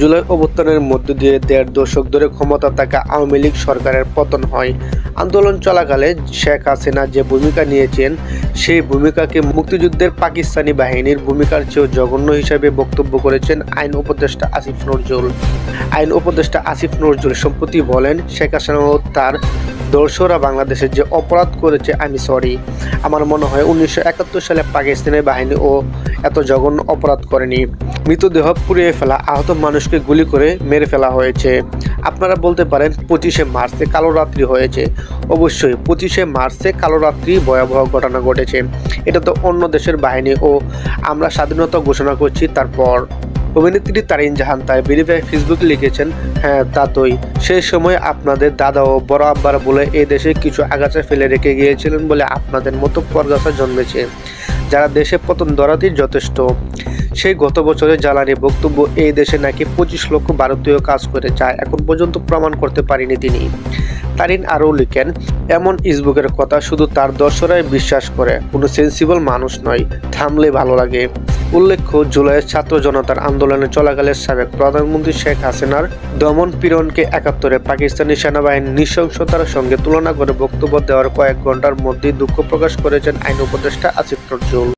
জুলাই অভ্যুত্থানের মধ্য দিয়ে ১.৫ দশক ধরে ক্ষমতা থাকা আওয়ামী লীগ সরকারের পতন হয়। আন্দোলন চলাকালে শেখ হাসিনা যে ভূমিকা নিয়েছেন, সেই ভূমিকাকে মুক্তিযুদ্ধের পাকিস্তানি বাহিনীর ভূমিকার চেয়েও জঘন্য হিসেবে বক্তব্য করেছেন আইন উপদেষ্টা আসিফ নজরুল। আইন উপদেষ্টা আসিফ নজরুল সম্প্রতি বলেন, শেখ হাসিনা ও তার দর্শকরা বাংলাদেশে যে অপরাধ করেছে আমি সরি। আমার মনে হয় ১৯৭১ সালে পাকিস্তানি বাহিনী ও এত জঘন্য অপরাধ করেনি। মৃতদেহ পুড়িয়ে ফেলা, আহত মানুষকে গুলি করে মেরে ফেলা হয়েছে। আপনারা বলতে পারেন ২৫শে মার্চে কালো রাত্রি হয়েছে। অবশ্যই ২৫শে মার্চে কালো রাত্রি ভয়াবহ ঘটনা ঘটেছে। এটা তো অন্য দেশের বাহিনী ও আমরা স্বাধীনতা ঘোষণা করছি তারপর। অভিনেত্রী তারিন জাহান তার ভেরিফাই ফেসবুকে লিখেছেন, হ্যাঁ তা তোই। সেই সময় আপনাদের দাদা ও বড় আব্বার বলে এই দেশে কিছু আগাছা ফেলে রেখে গিয়েছিলেন বলে আপনাদের মতো পরগাছা জন্মেছে, যারা দেশে পতন ধরাতেই যথেষ্ট। সেই গত বছরের জ্বালানি বক্তব্য এই দেশে নাকি ২৫ লক্ষ ভারতীয় কাজ করে, যা এখন পর্যন্ত প্রমাণ করতে পারেনি তিনি। তারিন আরও লিখেন, এমন ইসবুকের কথা শুধু তার দর্শকরাই বিশ্বাস করে, কোনো সেন্সিবল মানুষ নয়, থামলে ভালো লাগে। উল্লেখ্য, জুলাইয়ের ছাত্র জনতার আন্দোলনে চলাকালে সাবেক প্রধানমন্ত্রী শেখ হাসিনার দমন পীড়নকে ৭১-এ পাকিস্তানি সেনাবাহিনীর নৃশংসতার সঙ্গে তুলনা করে বক্তব্য দেওয়ার কয়েক ঘন্টার মধ্যেই দুঃখ প্রকাশ করেছেন আইন উপদেষ্টা আসিফ নজরুল।